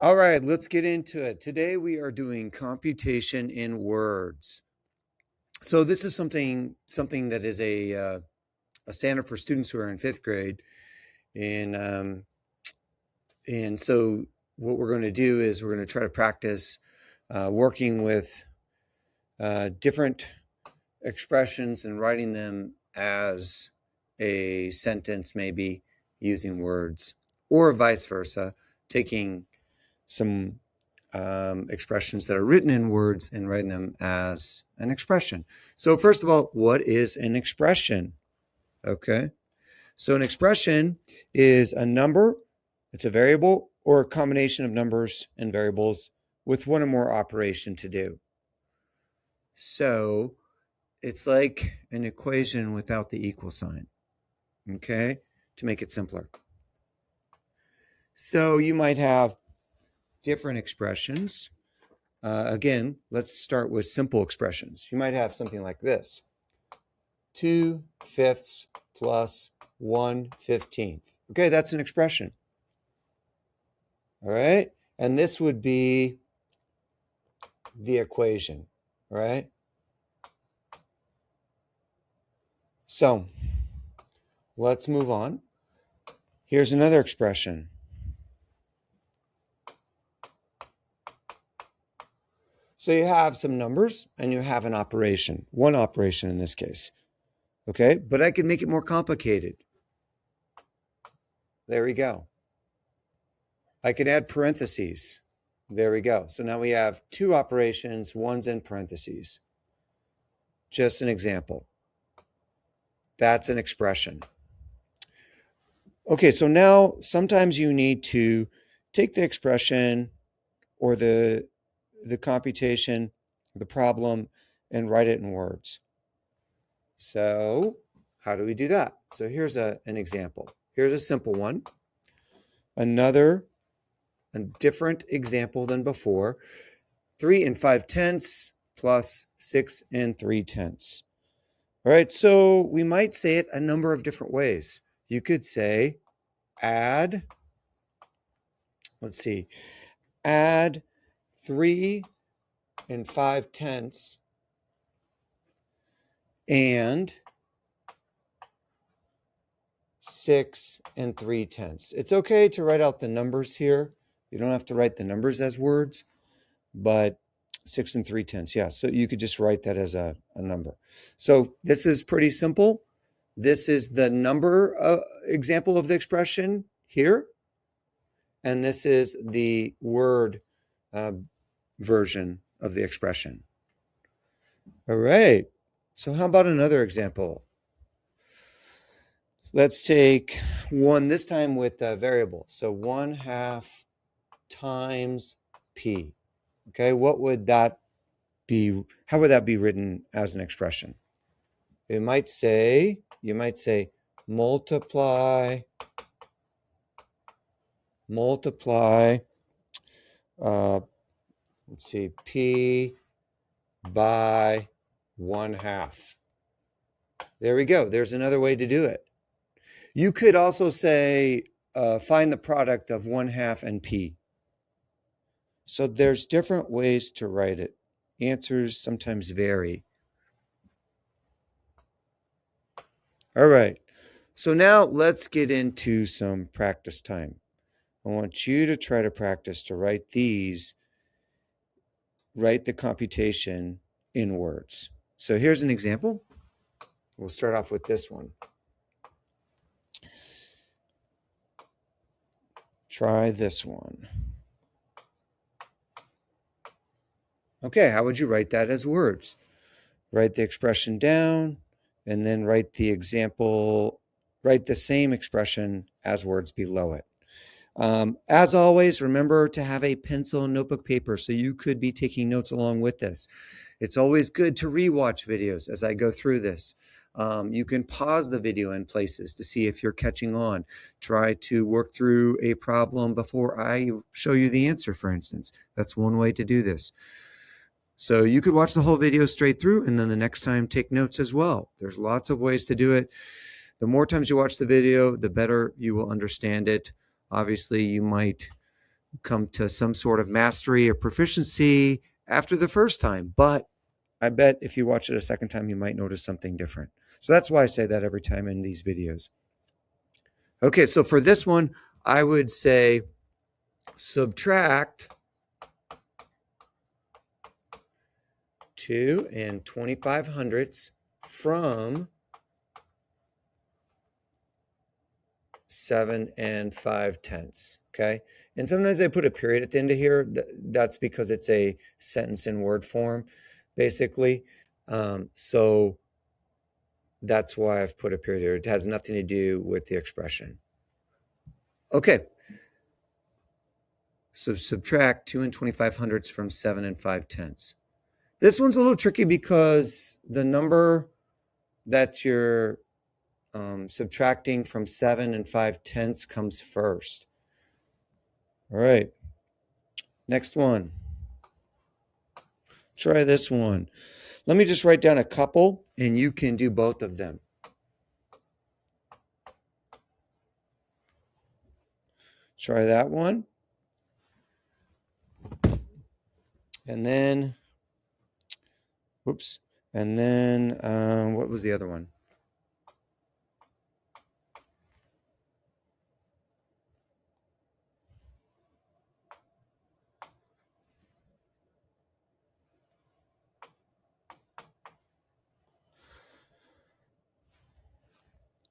All right, let's get into it. Today we are doing computation in words. So this is something that is a standard for students who are in 5th grade, and so what we're going to do is we're going to try to practice working with different expressions and writing them as a sentence, maybe using words, or vice versa, taking some expressions that are written in words and writing them as an expression. So first of all, what is an expression? Okay, so an expression is a number, it's a variable, or a combination of numbers and variables with one or more operation to do. So it's like an equation without the equal sign, okay, to make it simpler. So you might have different expressions. Again, let's start with simple expressions. You might have something like this: 2/5 plus 1/15. Okay, that's an expression. All right, and this would be the equation, right? So let's move on. Here's another expression. So you have some numbers and you have an operation, one operation in this case. Okay, but I can make it more complicated. There we go. I can add parentheses. There we go. So now we have two operations, one's in parentheses. Just an example. That's an expression. Okay, so now sometimes you need to take the expression or the computation, the problem, and write it in words. So how do we do that? So here's an example. Here's a simple one. A different example than before. 3 5/10 plus 6 3/10. All right, so we might say it a number of different ways. You could say add 3 5/10 and 6 3/10. It's okay to write out the numbers here. You don't have to write the numbers as words, but 6 3/10, yeah. So you could just write that as a number. So this is pretty simple. This is the number example of the expression here. And this is the word version of the expression. All right. So how about another example? Let's take one, this time with a variable. So 1/2 times p. Okay, what would that be? How would that be written as an expression? You might say multiply p by 1/2. There we go. There's another way to do it. You could also say find the product of 1/2 and p. So there's different ways to write it. Answers sometimes vary. All right, so now let's get into some practice time. I want you to try to practice to write the computation in words. So here's an example. We'll start off with this one. Try this one. Okay, how would you write that as words? Write the expression down and then write the example, write the same expression as words below it. As always, remember to have a pencil and notebook paper so you could be taking notes along with this. It's always good to rewatch videos as I go through this. You can pause the video in places to see if you're catching on. Try to work through a problem before I show you the answer, for instance. That's one way to do this. So you could watch the whole video straight through and then the next time take notes as well. There's lots of ways to do it. The more times you watch the video, the better you will understand it. Obviously, you might come to some sort of mastery or proficiency after the first time. But I bet if you watch it a second time, you might notice something different. So that's why I say that every time in these videos. Okay, so for this one, I would say subtract 2 and 25 hundredths from 7 and 5 tenths. Okay, and sometimes I put a period at the end of here. That's because it's a sentence in word form, basically. So that's why I've put a period here. It has nothing to do with the expression. Okay, so subtract 2 and 25 hundredths from 7 and 5 tenths. This one's a little tricky because the number that you're subtracting from 7 and 5 tenths comes first. All right, next one. Try this one. Let me just write down a couple, and you can do both of them. Try that one. And then, whoops. And then, what was the other one?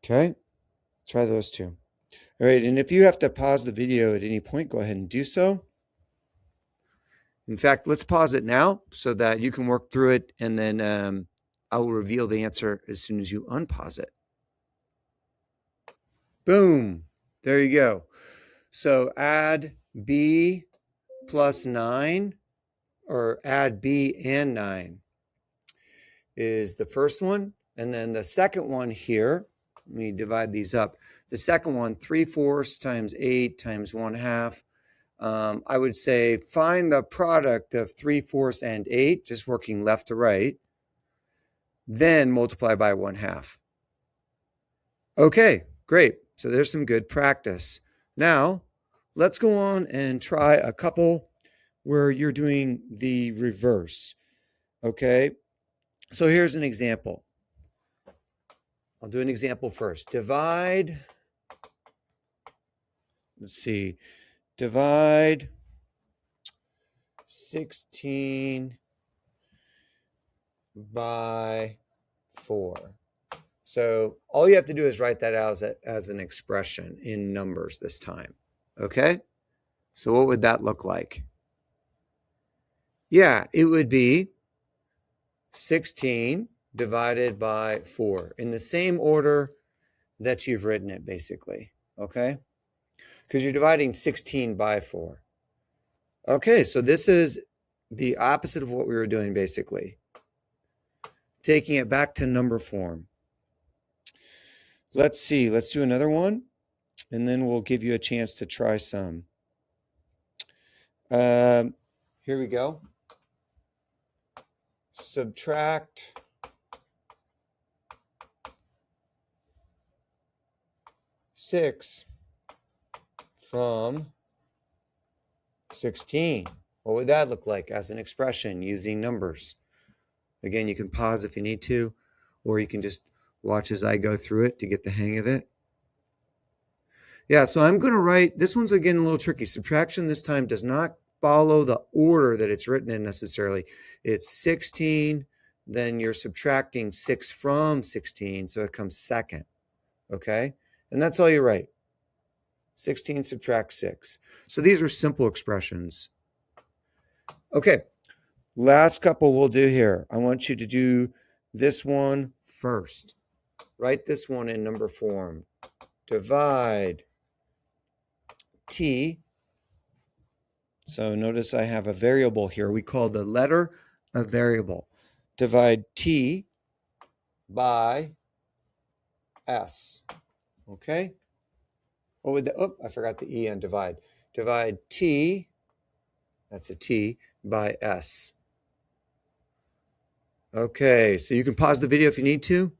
Okay, try those two. All right, and if you have to pause the video at any point, go ahead and do so. In fact, let's pause it now so that you can work through it, and then I will reveal the answer as soon as you unpause it. Boom, there you go. So add b plus 9, or add b and 9 is the first one. And then the second one here, let me divide these up. The second one, 3/4 times 8 times 1/2. I would say find the product of 3/4 and 8, just working left to right, then multiply by 1/2. Okay, great. So there's some good practice. Now, let's go on and try a couple where you're doing the reverse. Okay, so here's an example. I'll do an example first. Divide, let's see, divide 16 by 4. So all you have to do is write that out as an expression in numbers this time. Okay? So what would that look like? Yeah, it would be 16 divided by 4 in the same order that you've written it, basically. Okay? Because you're dividing 16 by 4. Okay, so this is the opposite of what we were doing, basically. Taking it back to number form. Let's see. Let's do another one, and then we'll give you a chance to try some. Here we go. Subtract 6 from 16. What would that look like as an expression using numbers? Again, you can pause if you need to, or you can just watch as I go through it to get the hang of it. Yeah, so I'm going to write, this one's again a little tricky. Subtraction this time does not follow the order that it's written in necessarily. It's 16, then you're subtracting 6 from 16, so it comes second. Okay? And that's all you write. 16 subtract 6. So these are simple expressions. Okay, last couple we'll do here. I want you to do this one first. Write this one in number form. Divide t. So notice I have a variable here. We call the letter a variable. Divide t by s. Okay? What would the, I forgot the e on divide. Divide t, that's a t, by s. Okay, so you can pause the video if you need to.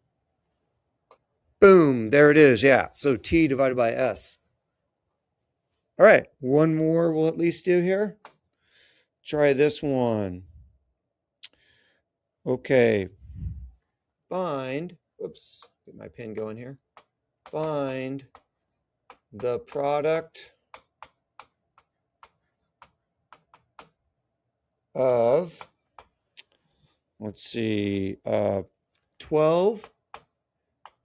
Boom, there it is, yeah. So t divided by s. All right, one more we'll at least do here. Try this one. Okay. Find, oops, get my pen going here. Find the product of, let's see, 12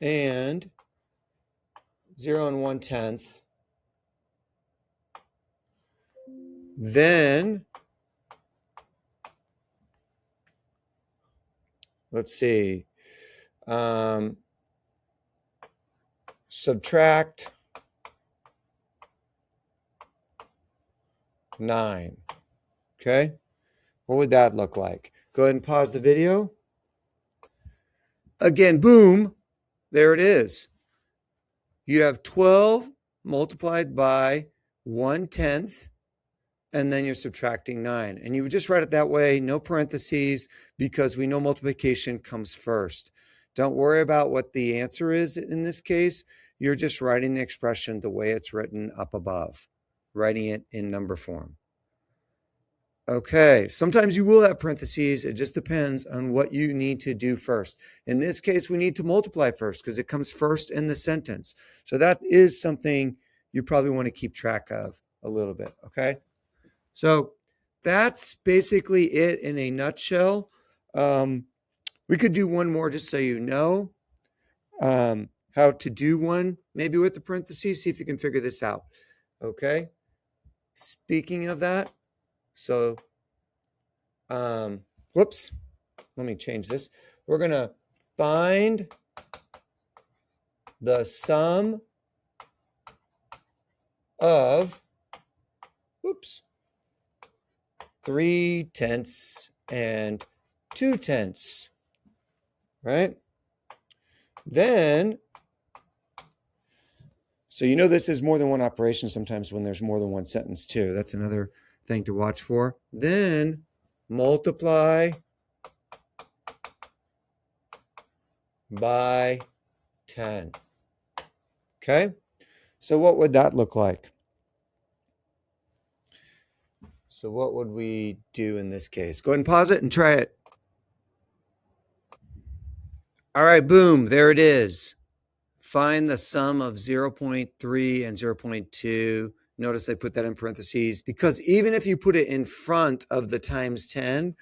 and 0 and 1/10. Then, let's see, subtract 9. Okay, what would that look like? Go ahead and pause the video. Again, boom, there it is. You have 12 multiplied by 1/10, and then you're subtracting 9. And you would just write it that way, no parentheses, because we know multiplication comes first. Don't worry about what the answer is in this case. You're just writing the expression the way it's written up above, writing it in number form. Okay, sometimes you will have parentheses. It just depends on what you need to do first. In this case, we need to multiply first because it comes first in the sentence. So that is something you probably want to keep track of a little bit, okay? So that's basically it in a nutshell. We could do one more just so you know how to do one, maybe with the parentheses, see if you can figure this out, okay? Speaking of that, so, whoops, let me change this. We're going to find the sum of, whoops, 3/10 and 2/10, right? Then, so you know this is more than one operation sometimes when there's more than one sentence too. That's another thing to watch for. Then multiply by 10. Okay? So what would that look like? So what would we do in this case? Go ahead and pause it and try it. All right, boom, there it is. Find the sum of 0.3 and 0.2. Notice I put that in parentheses because even if you put it in front of the times 10,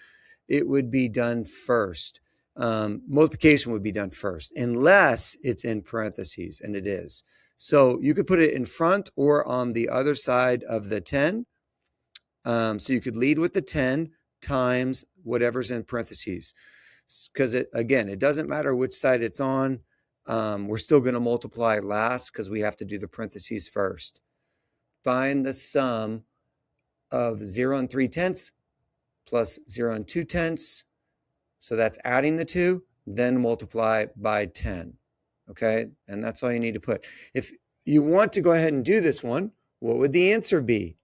it would be done first. Multiplication would be done first, unless it's in parentheses, and it is. So you could put it in front or on the other side of the 10. So you could lead with the 10 times whatever's in parentheses. Because again, it doesn't matter which side it's on. We're still going to multiply last because we have to do the parentheses first. Find the sum of 0 and 3/10 plus 0 and 2/10. So that's adding the two, then multiply by 10. Okay, and that's all you need to put. If you want to go ahead and do this one, what would the answer be?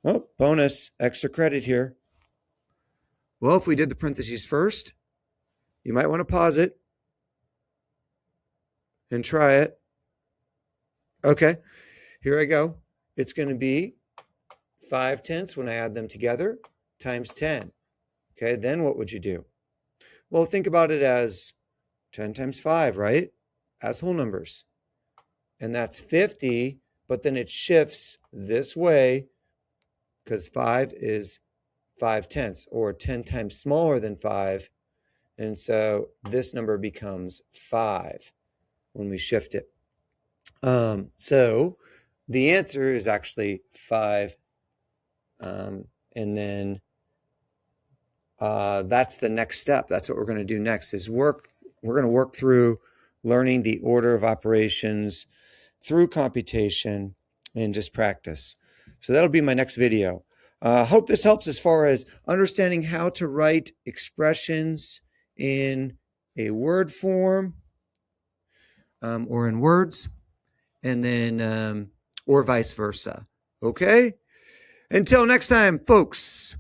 Oh, bonus, extra credit here. Well, if we did the parentheses first, you might want to pause it and try it. Okay, here I go. It's going to be 5/10 when I add them together times 10. Okay, then what would you do? Well, think about it as 10 times 5, right? As whole numbers. And that's 50, but then it shifts this way because 5 is 5/10, or 10 times smaller than 5. And so this number becomes 5 when we shift it. So the answer is actually 5. And then that's the next step. That's what we're going to do next is we're going to work through learning the order of operations through computation and just practice. So that'll be my next video. Hope this helps as far as understanding how to write expressions in a word form or in words, and then or vice versa. Okay? Until next time, folks.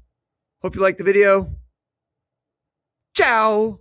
Hope you liked the video. Ciao!